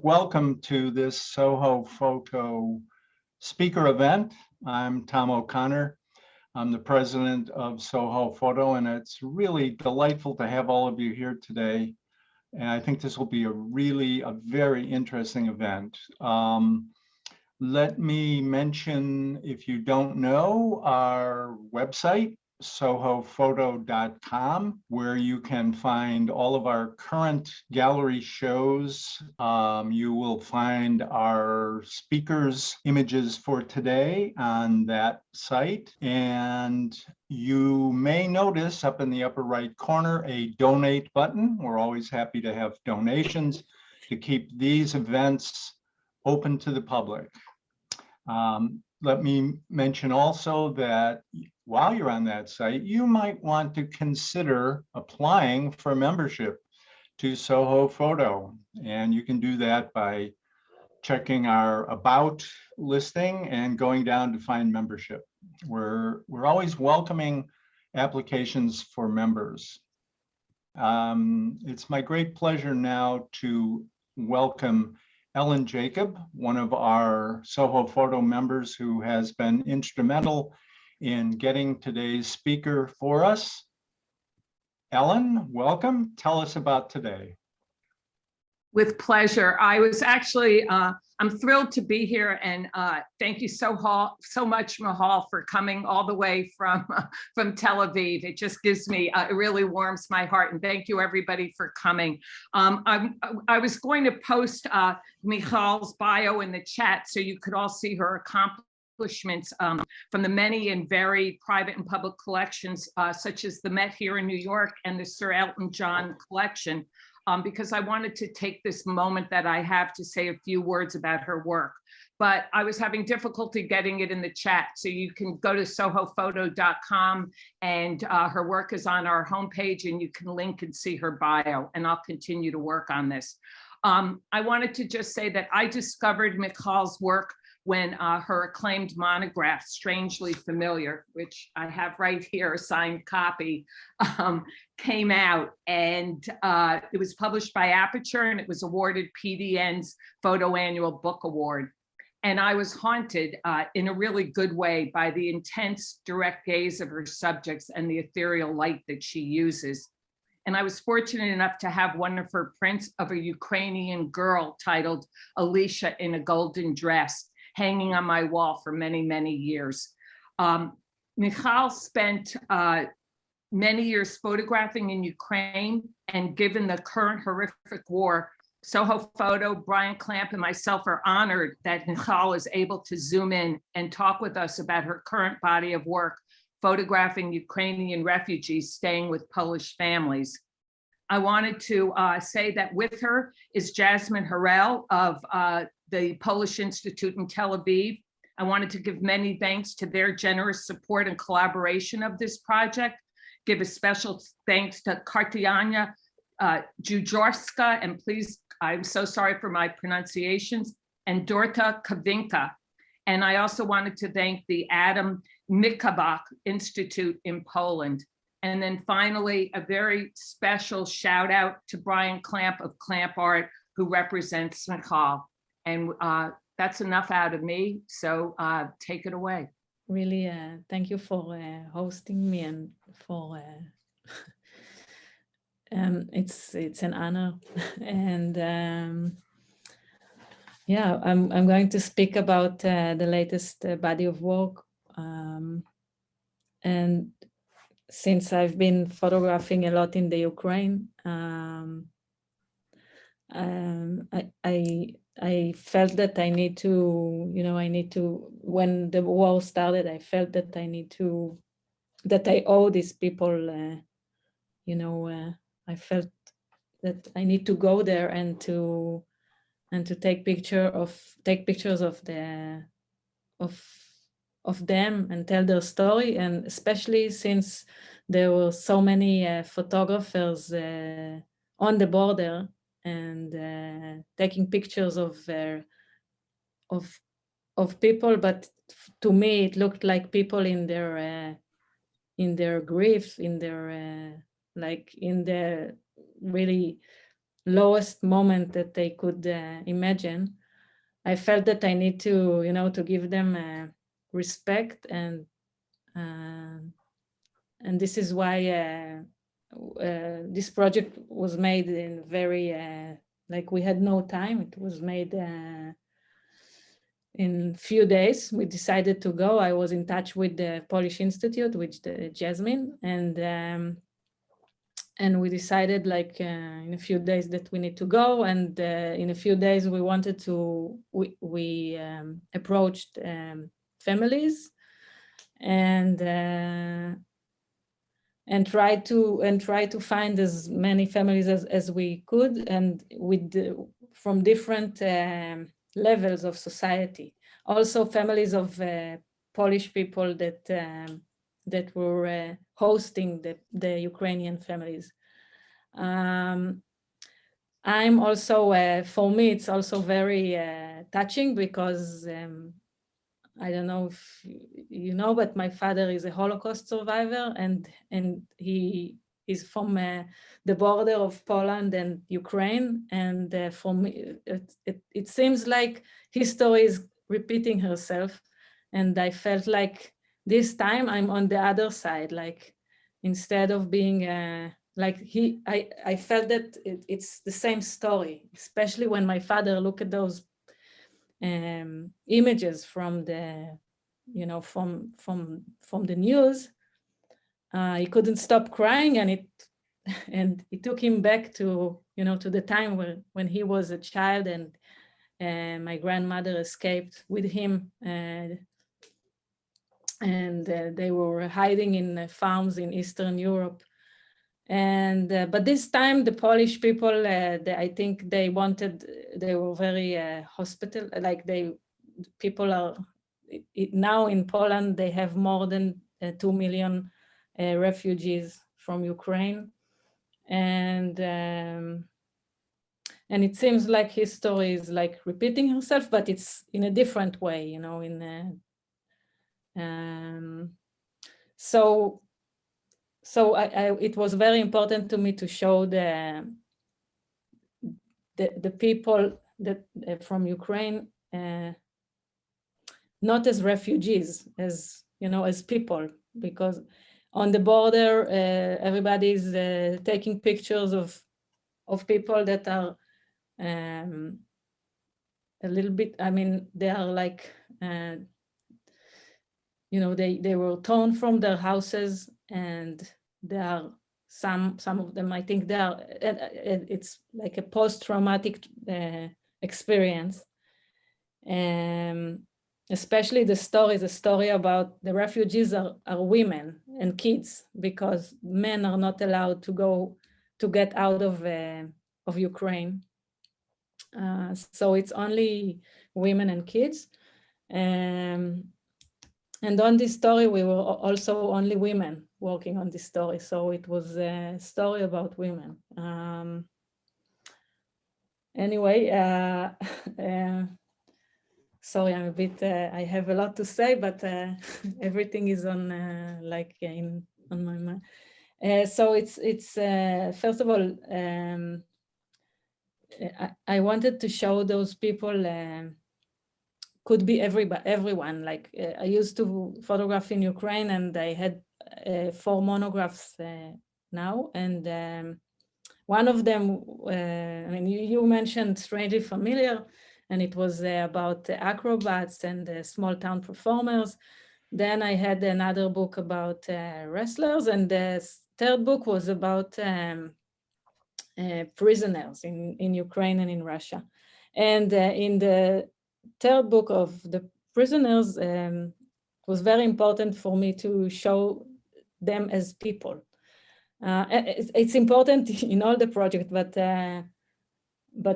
Welcome to this Soho Photo speaker event. I'm Tom O'Connor. I'm the president of Soho Photo, and it's really delightful to have all of you here today. And I think this will be a very interesting event. Let me mention, if you don't know, our website, SohoPhoto.com, where you can find all of our current gallery shows. You will find our speakers' images for today on that site. And you may notice up in the upper right corner a donate button. We're always happy to have donations to keep these events open to the public. Let me mention also that while you're on that site, you might want to consider applying for membership to Soho Photo. And you can do that by checking our About listing and going down to find membership. We're always welcoming applications for members. It's my great pleasure now to welcome Ellen Jacob, one of our Soho Photo members who has been instrumental in getting today's speaker for us. Ellen, welcome. Tell us about today. With pleasure. I was actually, I'm thrilled to be here, and thank you so much, Michal, for coming all the way from Tel Aviv. It just gives me, it really warms my heart, and thank you everybody for coming. I was going to post Michal's bio in the chat so you could all see her accomplishments from the many and very private and public collections, such as the Met here in New York and the Sir Elton John collection. Because I wanted to take this moment that I have to say a few words about her work. But I was having difficulty getting it in the chat. So you can go to SohoPhoto.com, and her work is on our homepage, and you can link and see her bio, and I'll continue to work on this. I wanted to just say that I discovered Michal's work when her acclaimed monograph, Strangely Familiar, which I have right here, a signed copy, came out, and it was published by Aperture, and it was awarded PDN's Photo Annual Book Award. And I was haunted in a really good way by the intense, direct gaze of her subjects and the ethereal light that she uses. And I was fortunate enough to have one of her prints of a Ukrainian girl titled Alicia in a Golden Dress hanging on my wall for many, many years. Michal spent many years photographing in Ukraine, and given the current horrific war, Soho Photo, Brian Clamp, and myself are honored that Michal is able to zoom in and talk with us about her current body of work, photographing Ukrainian refugees staying with Polish families. I wanted to say that with her is Jasmine Harel of the Polish Institute in Tel Aviv. I wanted to give many thanks to their generous support and collaboration of this project. Give a special thanks to Katarzyna Jujorska, and please, I'm so sorry for my pronunciations, and Dorota Kawinka. And I also wanted to thank the Adam Michalak Institute in Poland. And then finally, a very special shout out to Brian Clamp of ClampArt, who represents Michal. And that's enough out of me, so take it away. Really, thank you for hosting me, and for it's an honor. And yeah, I'm going to speak about the latest body of work. And since I've been photographing a lot in the Ukraine, I felt that I need to, when the war started, I felt that that I owe these people, I felt that I need to go there and to take pictures of them and tell their story. And especially since there were so many photographers on the border, and taking pictures of people, but to me it looked like people in their grief, in their really lowest moment that they could imagine, I felt that I need to, to give them respect, and this is why this project was made in very, like we had no time. It was made in few days. We decided to go. I was in touch with the Polish Institute, with Jasmine, and we decided like in a few days that we need to go. And in a few days we wanted to, we approached families and try to find as many families as we could, and with from different levels of society. Also families of Polish people that were hosting the Ukrainian families. I'm also, for me, it's also very touching because I don't know if you know, but my father is a Holocaust survivor, and he is from the border of Poland and Ukraine. And for me, it seems like history is repeating herself. And I felt like this time I'm on the other side, like instead of being like I felt that it's the same story, especially when my father looked at those images from the, from the news. He couldn't stop crying, and it took him back to, to the time when he was a child, and my grandmother escaped with him, and they were hiding in farms in Eastern Europe. And but this time the Polish people, I think they were very hospitable. Like people are now in Poland, they have more than 2 million refugees from Ukraine, and it seems like history is like repeating herself, but it's in a different way, So it was very important to me to show the people that from Ukraine, not as refugees, as as people, because on the border everybody's taking pictures of people that are a little bit. I mean, they are like they were torn from their houses, and there are some of them, I think they are, it's like a post-traumatic experience. Especially the story about the refugees are women and kids, because men are not allowed to get out of Ukraine. So it's only women and kids. And on this story, we were also only women working on this story. So it was a story about women. Anyway, sorry, I'm a bit, I have a lot to say, but everything is on on my mind. So it's first of all, I wanted to show those people could be everyone. Like I used to photograph in Ukraine, and I had 4 monographs now, and one of them, I mean, you mentioned Strangely Familiar, and it was about acrobats and small town performers. Then I had another book about wrestlers, and the third book was about prisoners in Ukraine and in Russia. And in the third book of the prisoners, it was very important for me to show them as people. It's important in all the project, but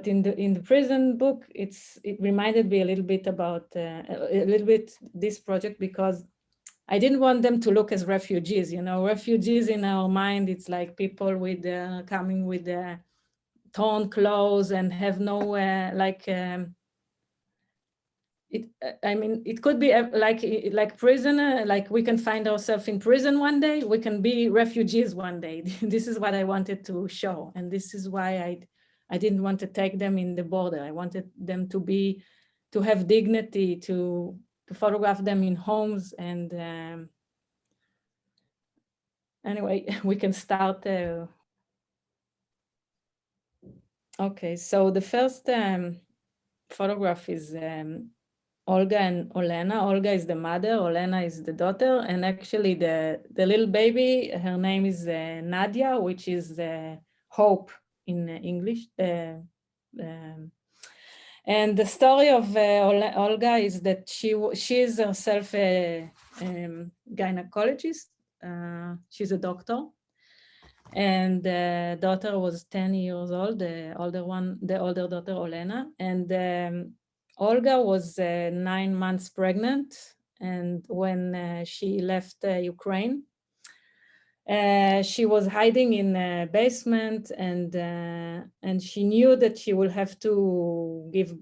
in the prison book, it reminded me a little bit about this project, because I didn't want them to look as refugees. Refugees in our mind, it's like people with coming with torn clothes and have no I mean, it could be like prisoner, like we can find ourselves in prison one day, we can be refugees one day. This is what I wanted to show, and this is why I didn't want to take them in the border. I wanted them to have dignity, to photograph them in homes. And anyway, we can start. Okay, so the first photograph is Olga and Olena. Olga is the mother, Olena is the daughter, and actually the little baby, her name is Nadia, which is hope in English. And the story of Olga is that she is herself a gynecologist. She's a doctor, and the daughter was 10 years old. The older daughter Olena, and Olga was 9 months pregnant, and when she left Ukraine, she was hiding in a basement, and she knew that she will have to give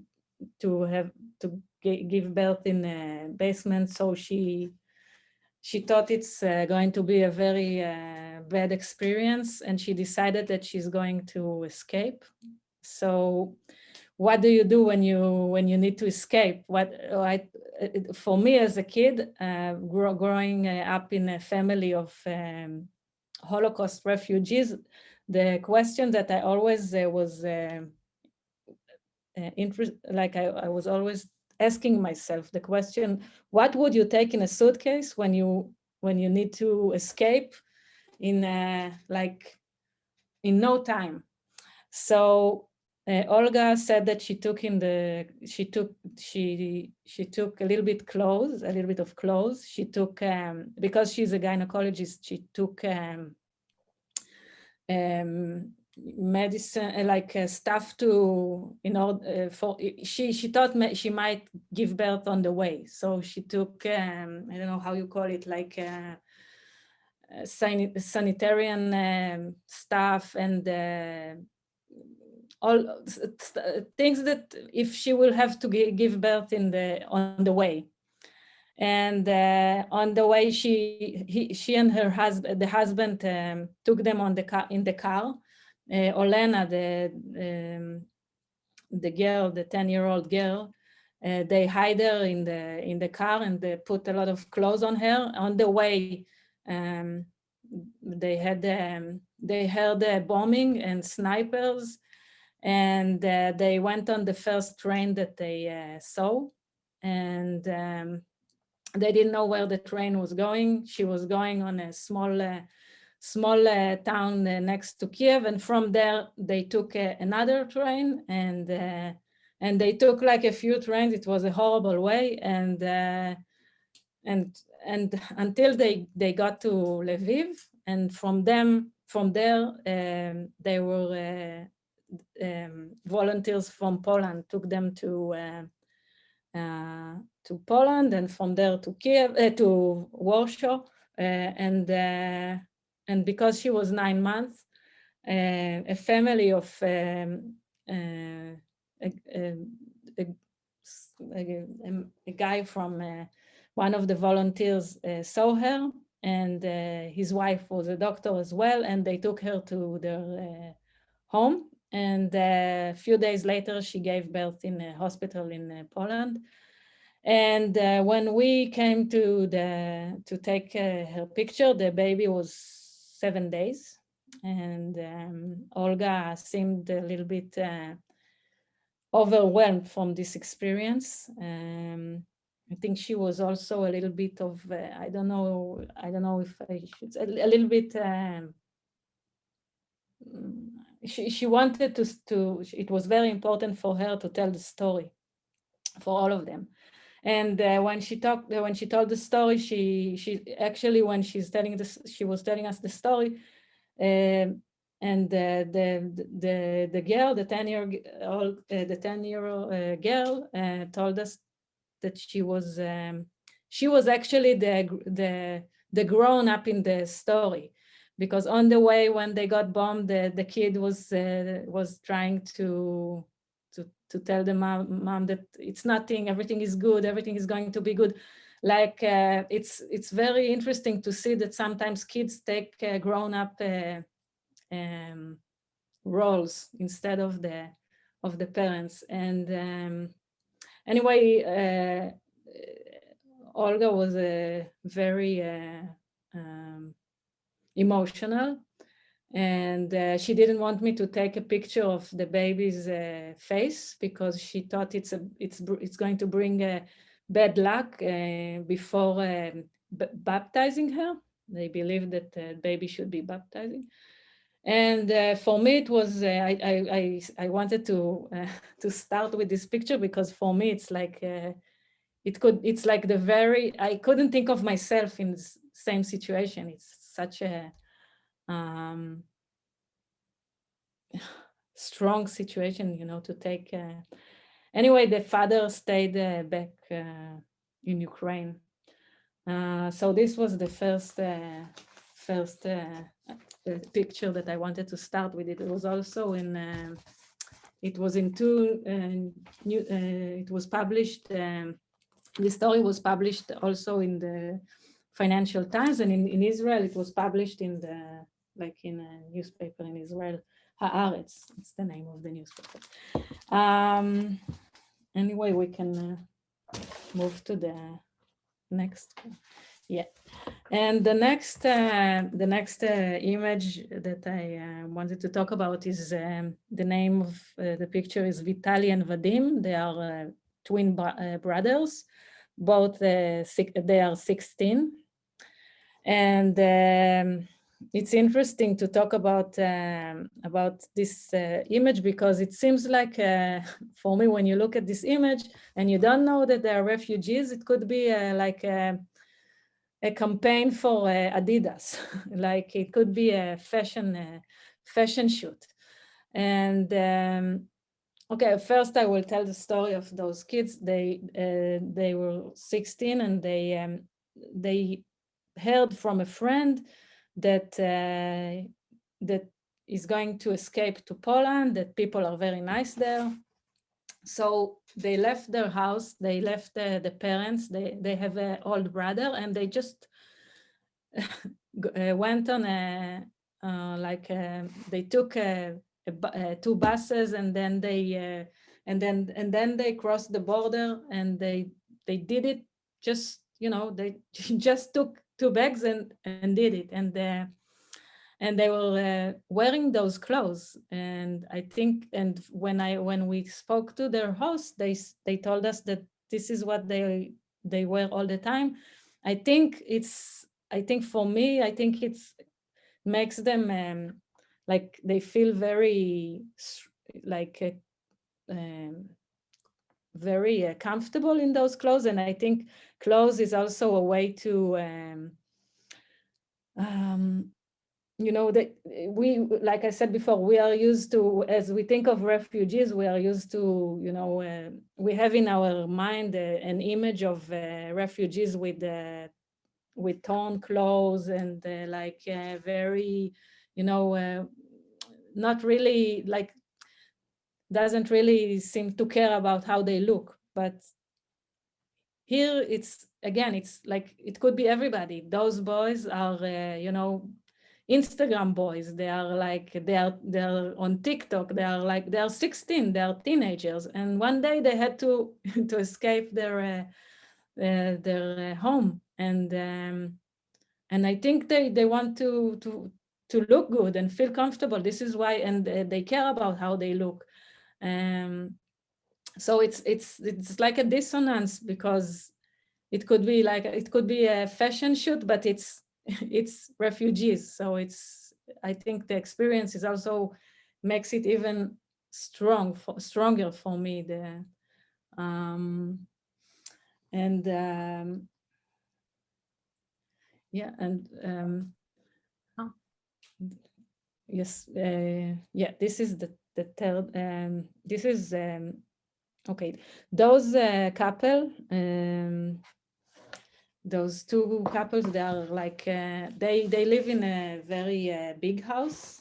birth in a basement. So she thought it's going to be a very bad experience, and she decided that she's going to escape. So what do you do when you need to escape? For me as a kid, growing up in a family of Holocaust refugees, the question that I always was I was always asking myself the question: what would you take in a suitcase when you need to escape in no time? So Olga said that she took a little bit of clothes. She took because she's a gynecologist, she took medicine, stuff to, for she thought she might give birth on the way. So she took I don't know how you call it, sanitarian stuff, and all things that if she will have to give birth on the way. And on the way, she and her husband, the husband, took them in the car. Olena, the girl, the 10-year-old girl, they hide her in the car, and they put a lot of clothes on her. On the way, they heard bombing and snipers, and they went on the first train that they saw, and they didn't know where the train was going. She was going on a small town next to Kiev, and from there they took another train, and they took a few trains. It was a horrible way, and until they got to Lviv, and from there they were volunteers from Poland took them to Poland, and from there to Kiev, to Warsaw, and because she was 9 months, a family of a guy from one of the volunteers saw her, and his wife was a doctor as well, and they took her to their home. And a few days later, she gave birth in a hospital in Poland. And when we came to take her picture, the baby was 7 days, and Olga seemed a little bit overwhelmed from this experience. I think she was also a little bit of I don't know if I should, a little bit. She wanted to. It was very important for her to tell the story for all of them. And when she told the story, she actually, when she's telling this, she was telling us the story, and the girl, the 10-year-old girl, told us that she was actually the grown up in the story, because on the way when they got bombed, the kid was trying to tell the mom that it's nothing, everything is good, everything is going to be good. It's very interesting to see that sometimes kids take grown up roles instead of the parents. And anyway, Olga was very emotional, and she didn't want me to take a picture of the baby's face because she thought it's going to bring bad luck before baptizing her. They believe that the baby should be baptizing. And for me, it was I wanted to start with this picture because for me it's like it's like I couldn't think of myself in the same situation. It's such a strong situation, to take. Anyway, the father stayed back in Ukraine. So this was the first picture that I wanted to start with. It was also in. It was in two. It was published. The story was published also in the Financial Times, and in Israel it was published in a newspaper in Israel, Haaretz. It's the name of the newspaper. Anyway, we can move to the next. Yeah, and the next image that I wanted to talk about is the name of the picture is Vitali and Vadim. They are twin brothers. Both they are 16, and it's interesting to talk about this image because it seems like for me, when you look at this image and you don't know that they are refugees, it could be like a campaign for Adidas, like it could be a fashion shoot. And okay, first I will tell the story of those kids. They were 16, and they heard from a friend that that is going to escape to Poland, that people are very nice there. So they left their house, they left the parents, they have an old brother, and they just went on they took two buses, and then they they crossed the border, and they did it just, they just took two bags and did it, and they were wearing those clothes. And I think, and when we spoke to their host, they told us that this is what they wear all the time. I think for me, I think it's makes them like they feel very like very comfortable in those clothes. And I think clothes is also a way to that we, like I said before, we are used to, as we think of refugees, we are used to, we have in our mind an image of refugees with torn clothes and very, not really, like, doesn't really seem to care about how they look. But here it's, again, it's like, it could be everybody. Those boys are, Instagram boys. They are like, they are on TikTok. They are 16, they are teenagers. And one day they had to escape their home. And I think they want to look good and feel comfortable. This is why, and they care about how they look. So it's like a dissonance, because it could be a fashion shoot, but it's refugees. So I think the experience is also makes it even stronger for me. Yeah, and yes, yeah, this is the third. This is okay. Those couple, those two couples, they are like they live in a very big house.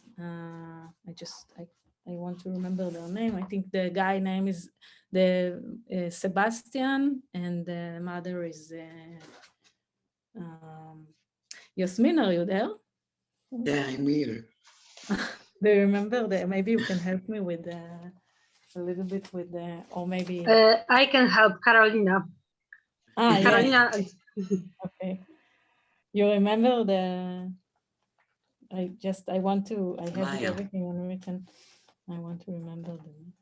I want to remember their name. I think the guy name is Sebastian, and the mother is Yasmin. Are you there? Yeah, I'm here. Do you remember that? Maybe you can help me with a little bit with the, or maybe. I can help Carolina. Yeah. Carolina. Okay. You remember I want to, I have Maya. everything on written. I want to remember them.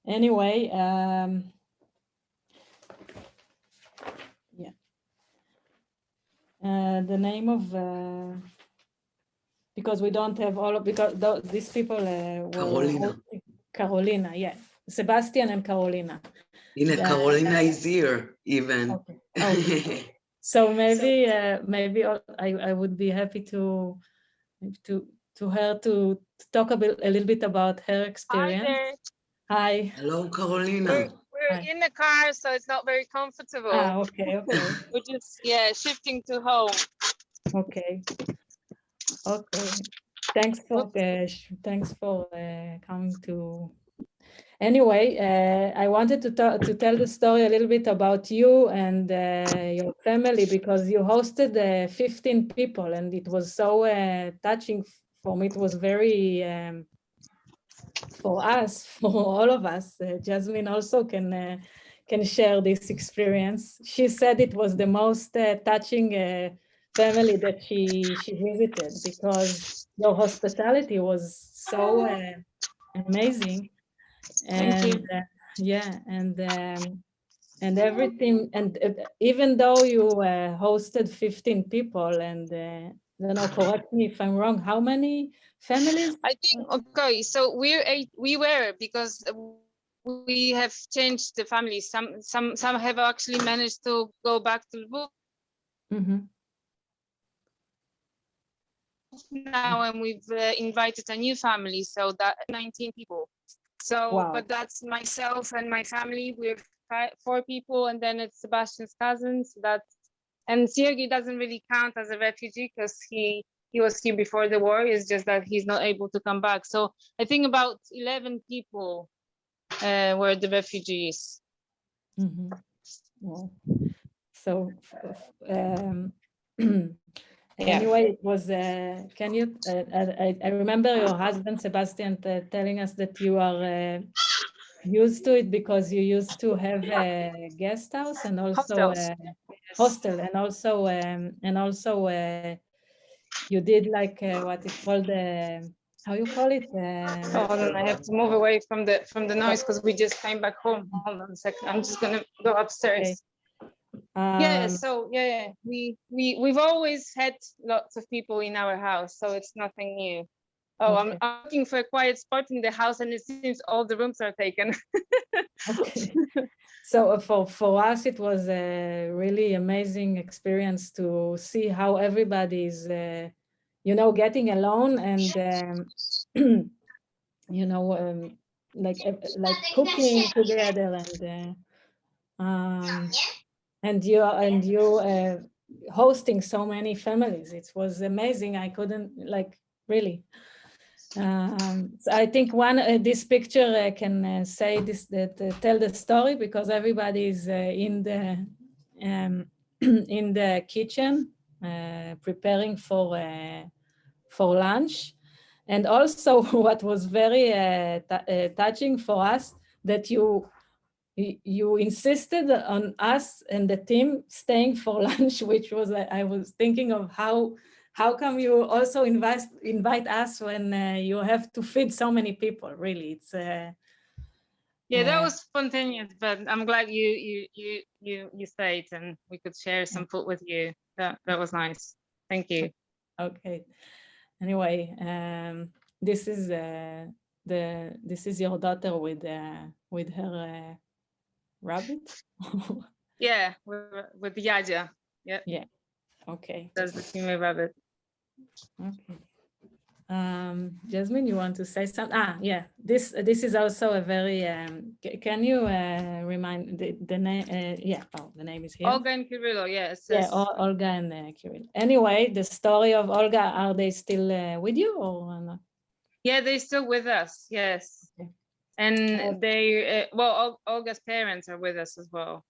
Anyway, yeah. The name of, because we don't have all of, because these people were Carolina, yeah. Sebastian and Carolina. Carolina is here even. Okay. Okay. So maybe I would be happy to her to talk a little bit about her experience. Hi there. Hi. Hello, Carolina. We're Hi. in the car, so it's not very comfortable. Okay. Okay. We're just shifting to home. Okay. Okay. Thanks for coming to. Anyway, I wanted to tell the story a little bit about you and your family, because you hosted 15 people, and it was so touching for me. It was very, for us, for all of us. Jasmine also can share this experience. She said it was the most touching family that she visited, because your hospitality was so amazing. And yeah, and everything, and even though you hosted 15 people, and I don't know, correct me if I'm wrong, how many families? I think okay. So we were because we have changed the families. Some have actually managed to go back to Lviv now, and we've invited a new family. So that 19 people. So, Wow. but that's myself and my family. We're 4 people, and then it's Sebastian's cousins. And Sergei doesn't really count as a refugee because he was here before the war. It's just that he's not able to come back. So I think about 11 people were the refugees. Wow. So anyway, it was, can you, I remember your husband, Sebastian, telling us that you are used to it because you used to have a guest house and also hostel, and also you did like what is called how you call it? Hold on, I have to move away from the noise because we just came back home. Hold on a second. I'm just gonna go upstairs. Okay. Yeah, so we've always had lots of people in our house, so it's nothing new. Oh, okay. I'm looking for a quiet spot in the house, and it seems all the rooms are taken. Okay. So for us, it was a really amazing experience to see how everybody is, getting along, and like cooking together, and you hosting so many families. It was amazing. I couldn't, like, really. So I think this picture can say this, that tell the story, because everybody is in the in the kitchen preparing for lunch. And also what was very touching for us, that you insisted on us and the team staying for lunch, which was, I was thinking of how come you also invite us when you have to feed so many people. Really, it's yeah, that was spontaneous, but I'm glad you stayed and we could share some food with you. That was nice. Thank you. Okay. Anyway, this is your daughter with her rabbit. Yeah, with Yaja. Yeah. Yeah. Okay. That's the female rabbit. Okay. Jasmine, you want to say something? Yeah. This is also a very. Can you remind the name? Yeah. Oh, the name is here. Olga and Kirilo. Yes. Yeah. Olga and Kirill. Anyway, the story of Olga. Are they still with you or not? Yeah, they're still with us. Yes. Okay. And they, Olga's parents are with us as well.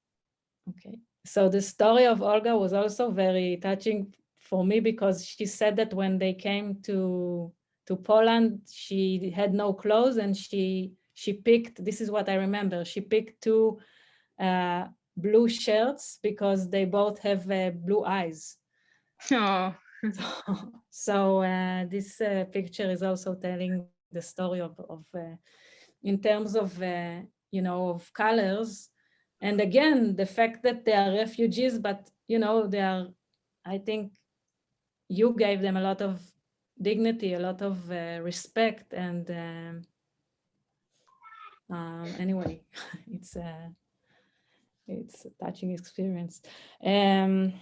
Okay. So the story of Olga was also very touching for me, because she said that when they came to to Poland. She had no clothes, and she picked, this is what I remember, she picked two blue shirts because they both have blue eyes. Oh, So this picture is also telling the story of in terms of you know, of colors, and again the fact that they are refugees, but you know, they are, I think you gave them a lot of dignity, a lot of respect, and anyway, it's a touching experience. Just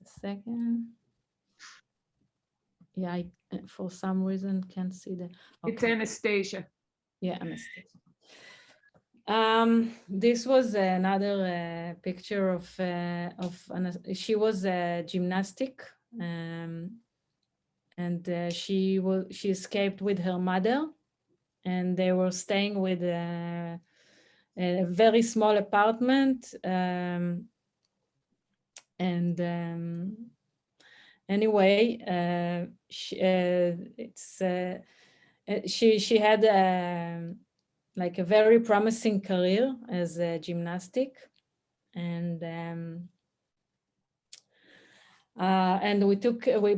a second. Yeah, I for some reason can't see the. It's Okay. Anastasia. Yeah, Anastasia. This was another picture of she was a gymnastic, and she escaped with her mother, and they were staying with a very small apartment, and anyway, she had like a very promising career as a gymnastic, and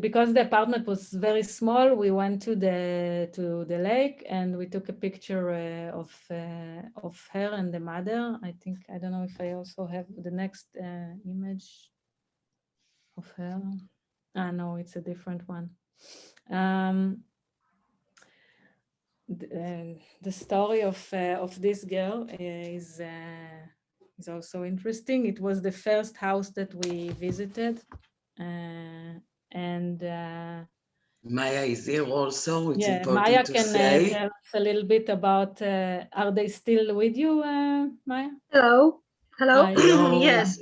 because the apartment was very small, we went to the lake, and we took a picture of her and the mother. I think, I don't know if I also have the next image of her. No, it's a different one. The story of this girl is also interesting. It was the first house that we visited, and Maya is here also. It's yeah, important Maya to can say. tell us a little bit about. Are they still with you, Maya? Hello. Hello. Hi. Hello. Yes.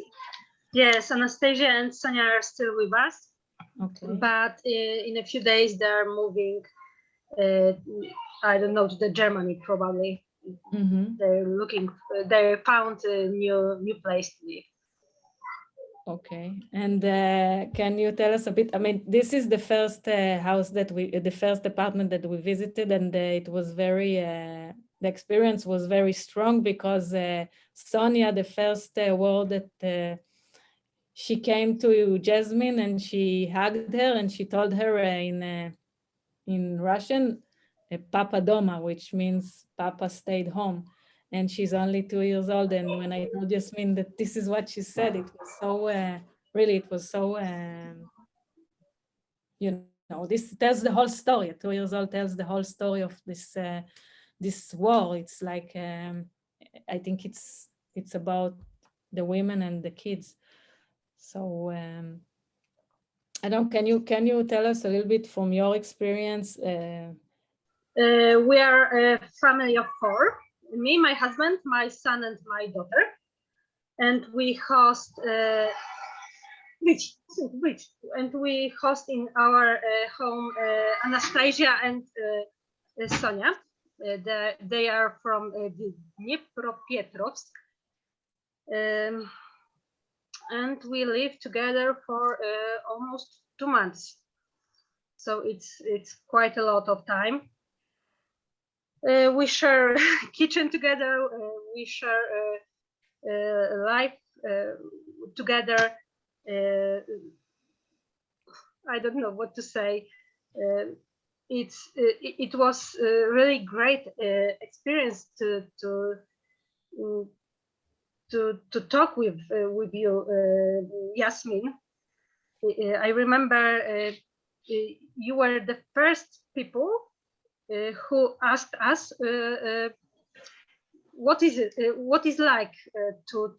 Yes, Anastasia and Sonia are still with us, Okay. but in a few days they're moving. I don't know, to the Germany probably. Mm-hmm. They found a new place to live. Okay, and can you tell us a bit? I mean, this is the first house that the first apartment that we visited, and it was very, the experience was very strong because Sonia, the first word that she came to Jasmine and she hugged her and she told her in Russian, Papa Doma, which means Papa stayed home. And she's only 2 years old. And when I told Jasmine that this is what she said, it was so, really, it was so, you know, this tells the whole story. 2 years old tells the whole story of this war. It's like, I think it's about the women and the kids. So I don't, can you tell us a little bit from your experience? We are a family of 4, me, my husband, my son, and my daughter. And we host in our home Anastasia and Sonia. They are from Dnipropetrovsk. And we live together for almost 2 months. So it's quite a lot of time. We share kitchen together. We share life together. I don't know what to say. It was a really great experience to talk with you, Yasmin. I remember you were the first people who asked us what is like to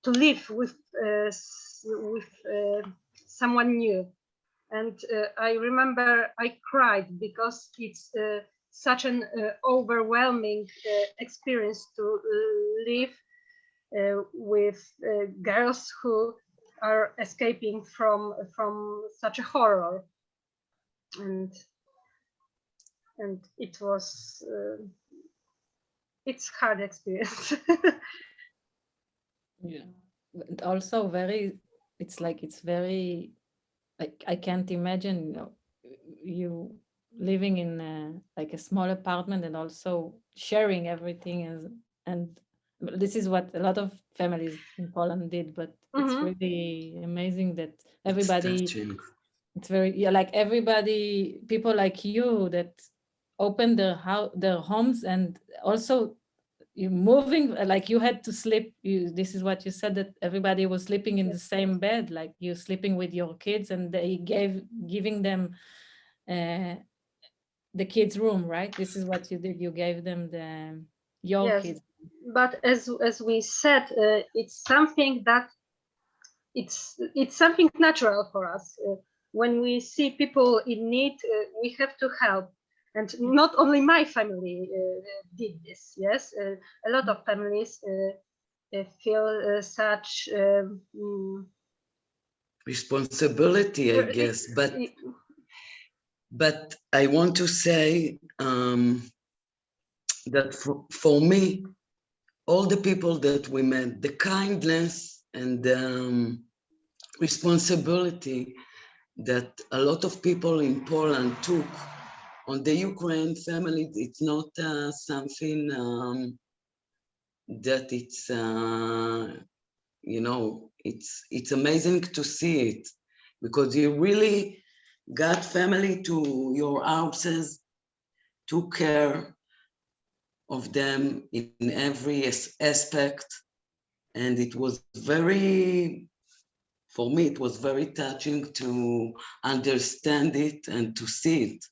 live with someone new. And I remember I cried because it's such an overwhelming experience to live with girls who are escaping from such a horror, and it was it's hard experience. Yeah, but also very, it's very, like, I can't imagine, you know, you living in like a small apartment and also sharing everything, and this is what a lot of families in Poland did, but it's really amazing that everybody, it's very, yeah, like everybody, people like you that open their homes, and also you moving, like you had to sleep, this is what you said, that everybody was sleeping in the same bed, like you sleeping with your kids, and they giving them the kids room, right? This is what you did, you gave them your Yes, kids. but as we said, it's something that it's something natural for us. When we see people in need, we have to help. And not only my family did this. Yes, a lot of families feel such responsibility, I guess. But I want to say that for me, all the people that we met, the kindness and responsibility that a lot of people in Poland took on the Ukraine family, it's not something that it's, you know, it's amazing to see it, because you really got family to your houses, took care of them in every aspect. And it was very, for me, it was very touching to understand it and to see it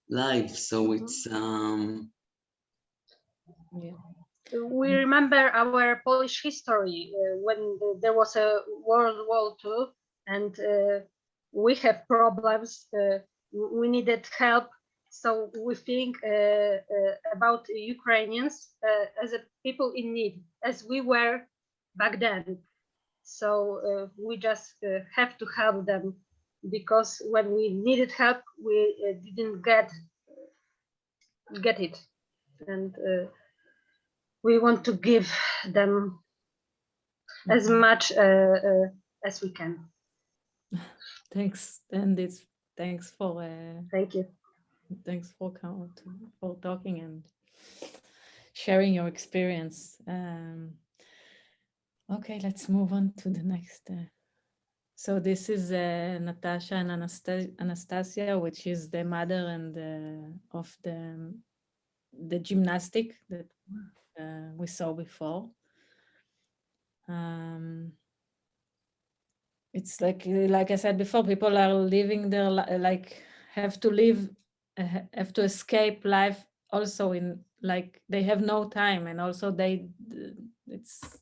live. So it's, Yeah. we remember our Polish history when there was a World War II, and we have problems. We needed help, so we think about Ukrainians as a people in need, as we were back then. So we just have to help them, because when we needed help, we didn't get it, and we want to give them as much as we can. Thanks, and thanks for Thank you. thanks for talking and sharing your experience. Okay, let's move on to the next. So this is Natasha and Anastasia, which is the mother and of the gymnastic that we saw before. It's like I said before, people are living their like have to escape life also, in like they have no time, and also it's,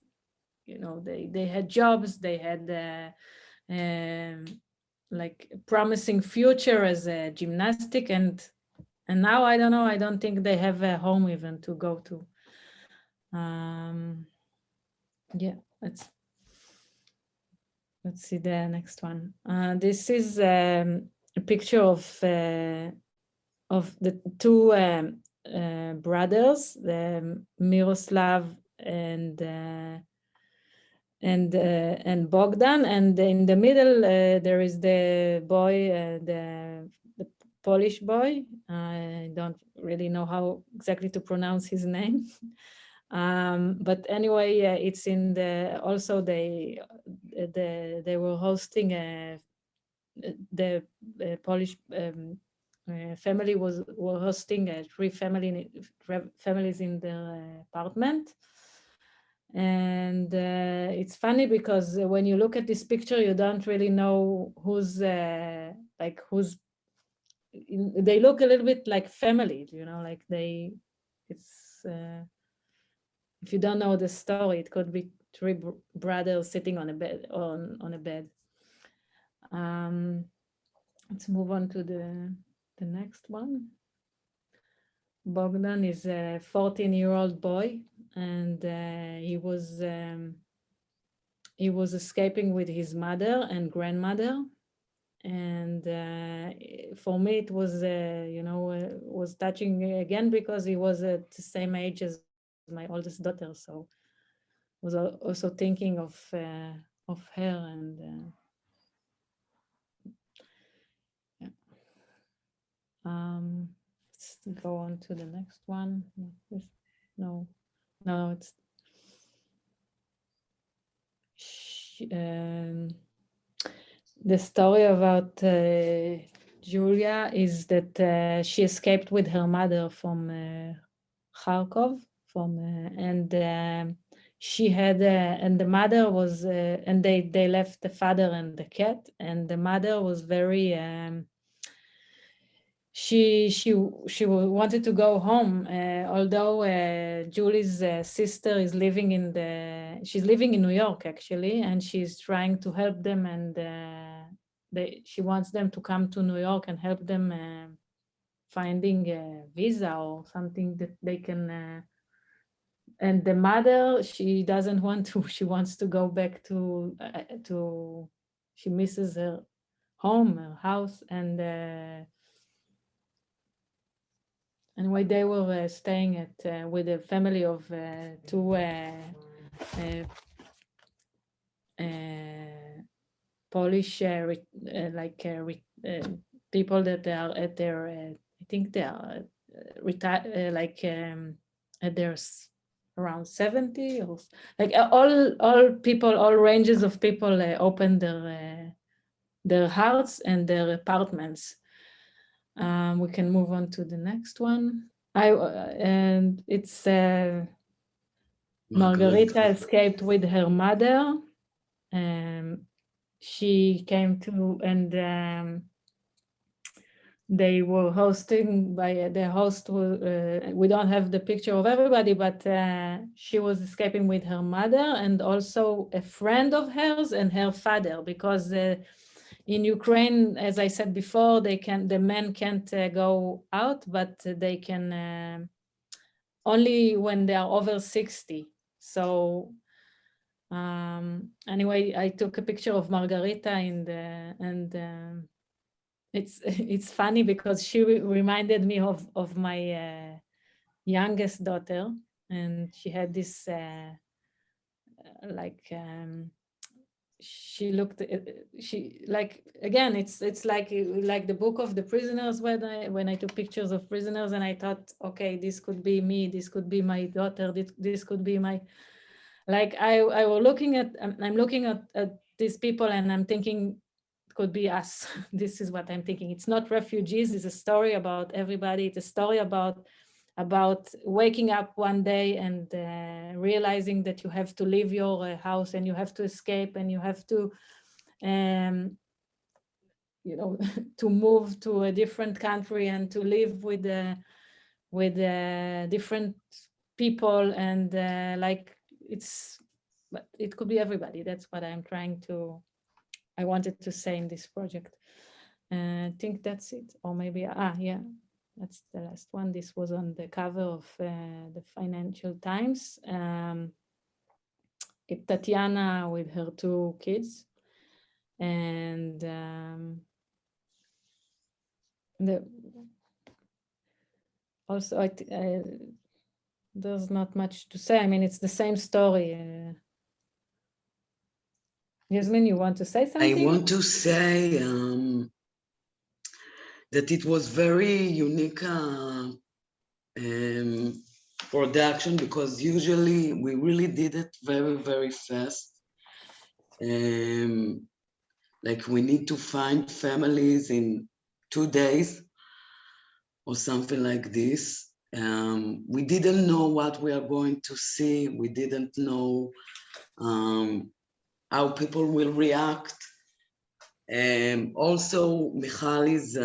you know, they had jobs, they had like a promising future as a gymnastic, and now I don't know, I don't think they have a home even to go to. Yeah, let's see the next one. This is a picture of the two brothers, the Miroslav and Bogdan, and in the middle there is the boy, the Polish boy. I don't really know how exactly to pronounce his name. But anyway, it's in the, also they were hosting the Polish family were hosting three families in their apartment. And it's funny because when you look at this picture, you don't really know who's like who's. They look a little bit like family, you know, like it's. If you don't know the story, it could be three brothers sitting on a bed, on a bed. Let's move on to the next one. Bogdan is a 14-year-old boy, and he was escaping with his mother and grandmother. And for me, it was, you know, was touching again, because he was at the same age as my oldest daughter, so was also thinking of her. And yeah. Let's go on to the next one. No, it's the story about Julia is that she escaped with her mother from Kharkov, and she had and the mother was and they left the father and the cat, and the mother was very she wanted to go home, although Julie's sister is living she's living in New York actually, and she's trying to help them, and she wants them to come to New York and help them finding a visa or something that they can. And the mother, she doesn't want to. She wants to go back to. She misses her home, her house, and. Anyway, they were staying at with a family of two Polish people that are at their I think they are retired at their around 70 or like all people, all ranges of people open their hearts and their apartments. We can move on to the next one. And it's Margarita escaped with her mother. She came to, and they were hosting by the host. We don't have the picture of everybody, but she was escaping with her mother and also a friend of hers and her father, because in Ukraine, as I said before, the men can't go out, but they can only when they are over 60. So anyway, I took a picture of Margarita and it's funny because she reminded me of my youngest daughter, and she had this she looked she like, again, it's like the book of the prisoners when I took pictures of prisoners, and I thought, okay, this could be me, this could be my daughter, this could be my, like I was looking at, I'm looking at these people and I'm thinking it could be us. This is what I'm thinking. It's not refugees, it's a story about everybody. It's a story about waking up one day and realizing that you have to leave your house and you have to escape and you have to, to move to a different country and to live with different people, and but it could be everybody. That's what I wanted to say in this project. I think that's it, or maybe, yeah. That's the last one. This was on the cover of the Financial Times. It's Tatiana with her two kids. And also, there's not much to say. I mean, it's the same story. Yasmin, you want to say something? I want to say that it was very unique production, because usually we really did it very, very fast. Like we need to find families in 2 days or something like this. We didn't know what we are going to see. We didn't know how people will react. Also, Michal is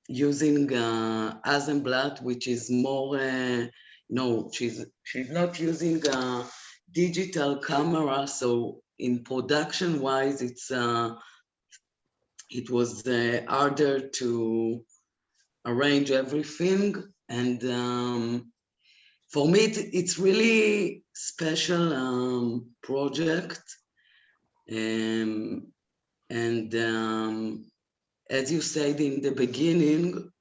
using Asemblatt, which is more, she's not using a digital camera, so in production-wise, it was harder to arrange everything, and for me, it's really special project. And as you said in the beginning,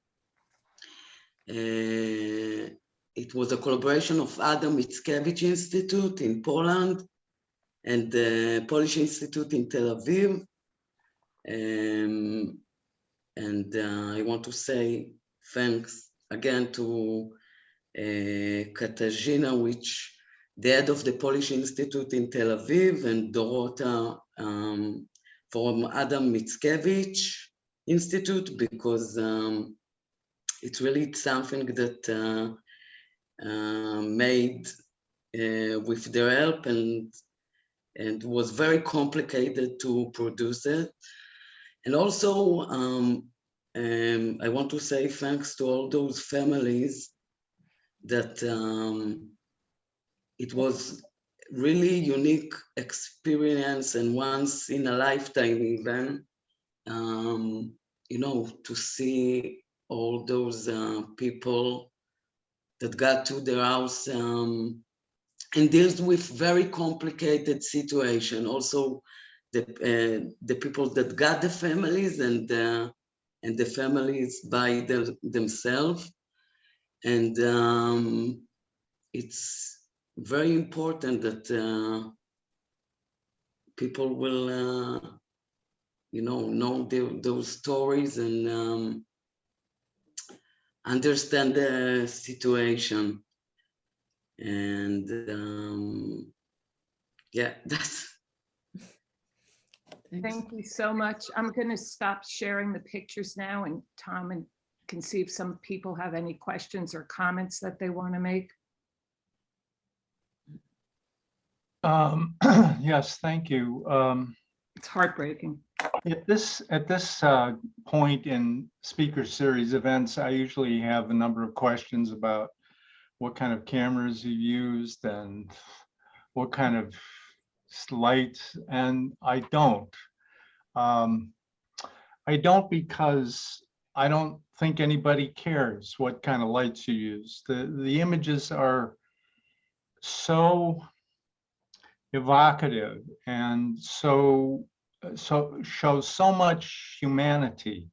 it was a collaboration of Adam Mickiewicz Institute in Poland and the Polish Institute in Tel Aviv. And I want to say thanks again to Katarzyna, which the head of the Polish Institute in Tel Aviv, and Dorota from Adam Mickiewicz Institute, because it's really something that made with their help, and was very complicated to produce it. And also, I want to say thanks to all those families that it was really unique experience and once in a lifetime even, you know, to see all those people that got to their house and deals with very complicated situation. Also, the people that got the families and the families by themselves. And it's very important that people will, you know those stories and understand the situation. And yeah, that's. Thank you so much. I'm going to stop sharing the pictures now, and Tom can see if some people have any questions or comments that they want to make. Yes, thank you. It's heartbreaking. At this point in speaker series events, I usually have a number of questions about what kind of cameras you used and what kind of lights, and I don't. I don't because I don't think anybody cares what kind of lights you use. The images are so evocative and so shows so much humanity.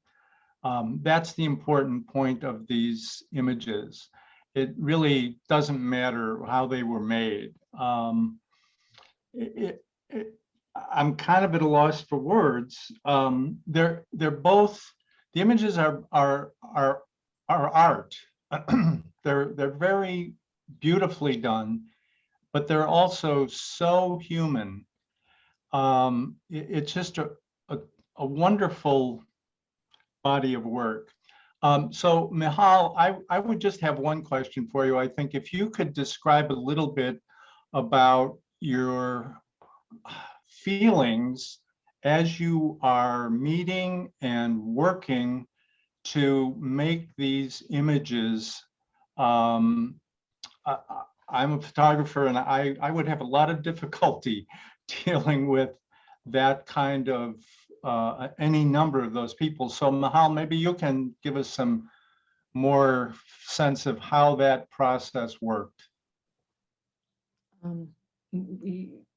That's the important point of these images. It really doesn't matter how they were made. I'm kind of at a loss for words. They're both, the images are art. They're very beautifully done, but they're also so human. It's just a wonderful body of work. So Michal, I would just have one question for you. I think if you could describe a little bit about your feelings as you are meeting and working to make these images. I'm a photographer, and I would have a lot of difficulty dealing with that kind of any number of those people. So Michal, maybe you can give us some more sense of how that process worked.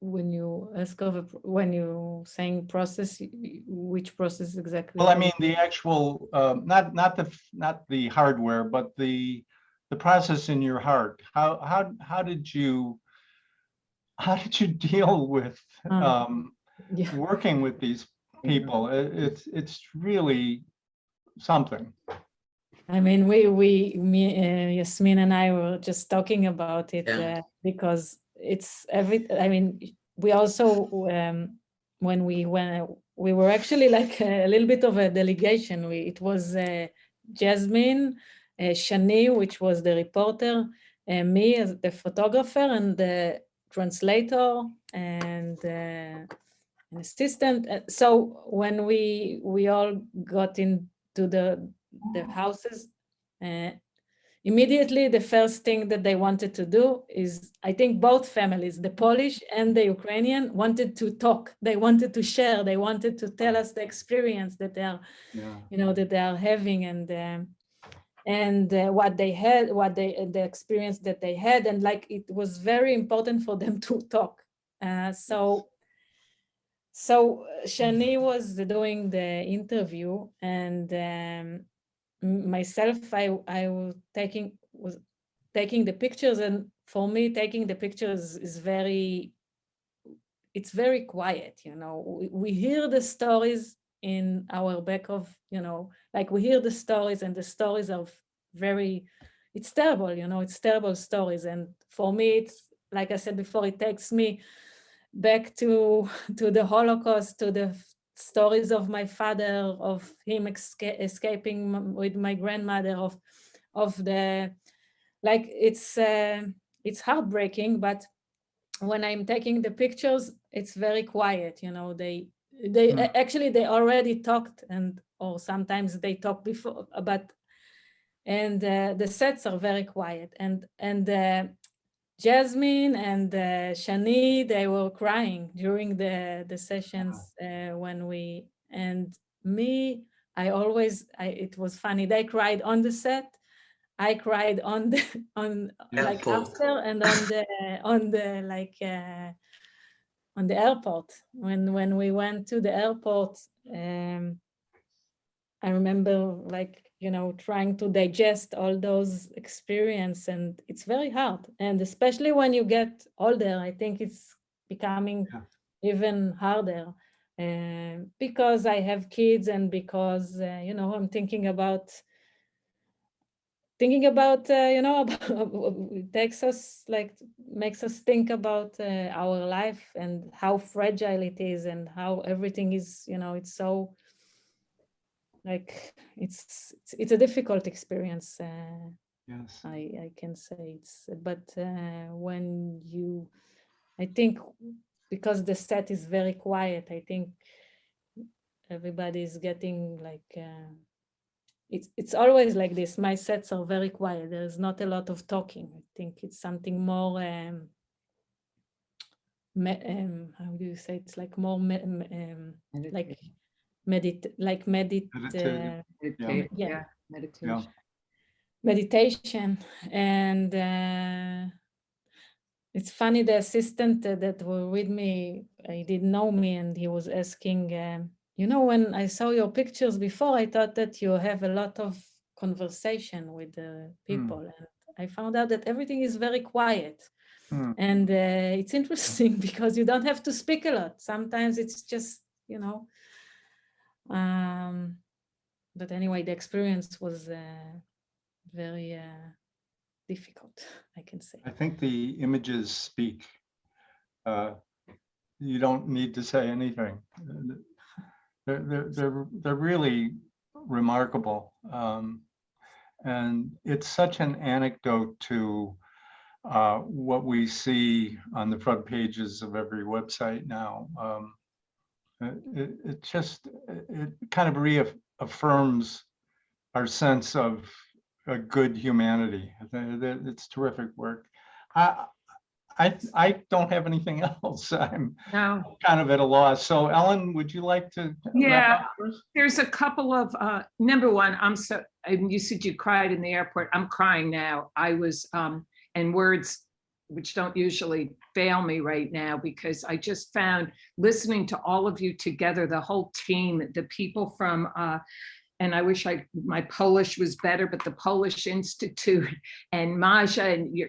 When you ask when you saying process, which process exactly? Well, I mean the actual, not the hardware, but the process in your heart. How did you deal with Yeah. working with these people? It's really something. I mean, Yasmin and I were just talking about it because it's I mean, we also when we were actually like a little bit of a delegation. It was Jasmine, Shani, which was the reporter, me as the photographer, and the translator and an assistant. So when we all got into the houses, immediately the first thing that they wanted to do is, I think both families, the Polish and the Ukrainian, wanted to talk. They wanted to share. They wanted to tell us the experience that they are, you know, that they are having, and what they had, the experience that they had, and like it was very important for them to talk. So Shani was doing the interview, and myself, I was taking the pictures, and for me, taking the pictures is very quiet. You know, we hear the stories in our back of, like we hear the stories, and the stories are very, it's terrible, it's terrible stories. And for me, it's like I said before, it takes me back to the Holocaust, to the stories of my father, of him escaping with my grandmother, of the, like, it's heartbreaking. But when I'm taking the pictures, it's very quiet. They actually, they already talked, or sometimes they talk before, and the sets are very quiet, and Jasmine and Shani, they were crying during the sessions when we, and me, it was funny. They cried on the set. I cried on the like after, and on the airport when we went to the airport. I remember, like, trying to digest all those experiences, and it's very hard. And especially when you get older, I think it's becoming even harder, because I have kids, and because I'm thinking about it makes us think about our life, and how fragile it is, and how everything is, it's so, like, it's a difficult experience. Yes. I can say but I think because the set is very quiet, I think everybody is getting like, it's always like this. My sets are very quiet. There's not a lot of talking. I think it's something more, how do you say? It's like more, like Meditative. yeah, Meditation. meditation. And it's funny, the assistant that were with me, he didn't know me, and he was asking, when I saw your pictures before, I thought that you have a lot of conversation with the people. And I found out that everything is very quiet. And it's interesting because you don't have to speak a lot. Sometimes it's just, but anyway, the experience was very difficult, I can say. I think the images speak. You don't need to say anything. They're really remarkable, and it's such an anecdote to what we see on the front pages of every website now. It kind of reaffirms our sense of a good humanity. It's terrific work. I don't have anything else. I'm kind of at a loss. So Ellen, would you like to wrap up first? There's a couple of, number one, you said you cried in the airport. I'm crying now. I was, and words which don't usually fail me right now, because I just found, listening to all of you together, the whole team, the people from, and I wish my Polish was better, but the Polish Institute, and Maja, and you're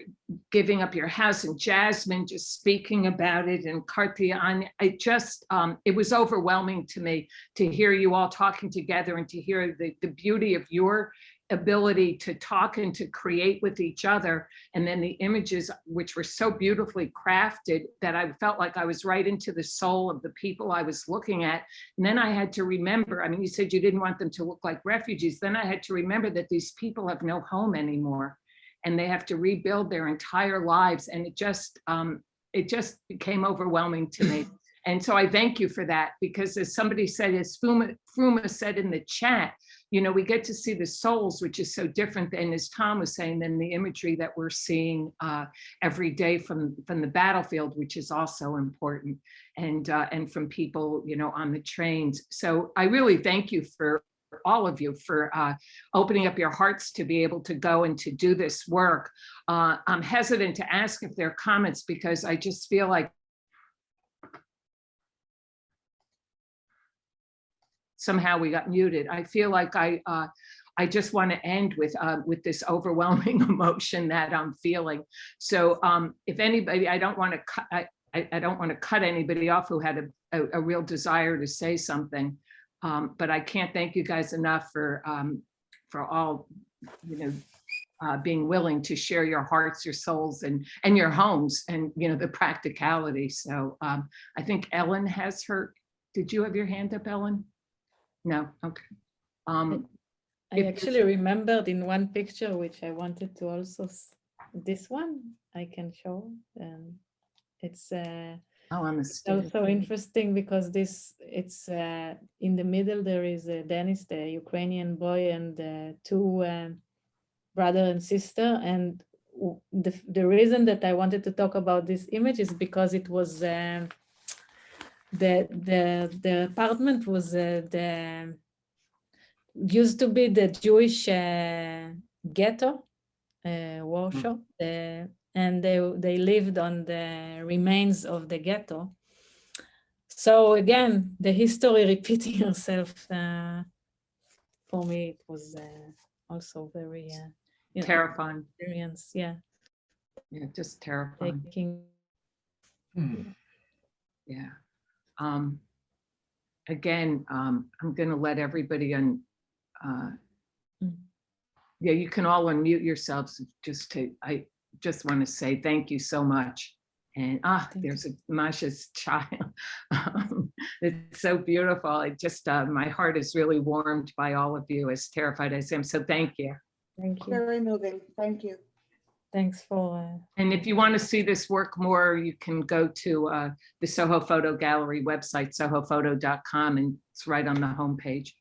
giving up your house, and Jasmine just speaking about it, and Kartian, it was overwhelming to me to hear you all talking together, and to hear the beauty of your ability to talk and to create with each other. And then the images, which were so beautifully crafted, that I felt like I was right into the soul of the people I was looking at. And then I had to remember, you said you didn't want them to look like refugees. Then I had to remember that these people have no home anymore, and they have to rebuild their entire lives. And it just became overwhelming to me. And so I thank you for that, because as somebody said, as Fruma said in the chat, we get to see the souls, which is so different than, as Tom was saying, than the imagery that we're seeing every day from the battlefield, which is also important, and from people, on the trains. So I really thank you for all of you for opening up your hearts to be able to go and to do this work. I'm hesitant to ask if there are comments, because I just feel like somehow we got muted. I feel like I just want to end with this overwhelming emotion that I'm feeling. So if anybody, I don't want to cut anybody off who had a real desire to say something. But I can't thank you guys enough for all, you know, being willing to share your hearts, your souls, and your homes, and, you know, the practicality. So I think Ellen has her, did you have your hand up, Ellen? No, okay. I actually remembered in one picture, which I wanted to also, this one I can show. It's also interesting because it's in the middle, there is Dennis, the Ukrainian boy, and two brother and sister. And the reason that I wanted to talk about this image is because it was the apartment was used to be the Jewish ghetto, Warsaw, and they lived on the remains of the ghetto. So again, the history repeating herself. For me, it was also very terrifying experience. Yeah, just terrifying. Yeah. Again, I'm going to let everybody on. Yeah, you can all unmute yourselves. I just want to say thank you so much. And there's Masha's child. It's so beautiful. I just, my heart is really warmed by all of you, as terrified as I am. So thank you. Thank you. Very moving. Thank you. Thanks for. And if you want to see this work more, you can go to the Soho Photo Gallery website, sohophoto.com, and it's right on the homepage.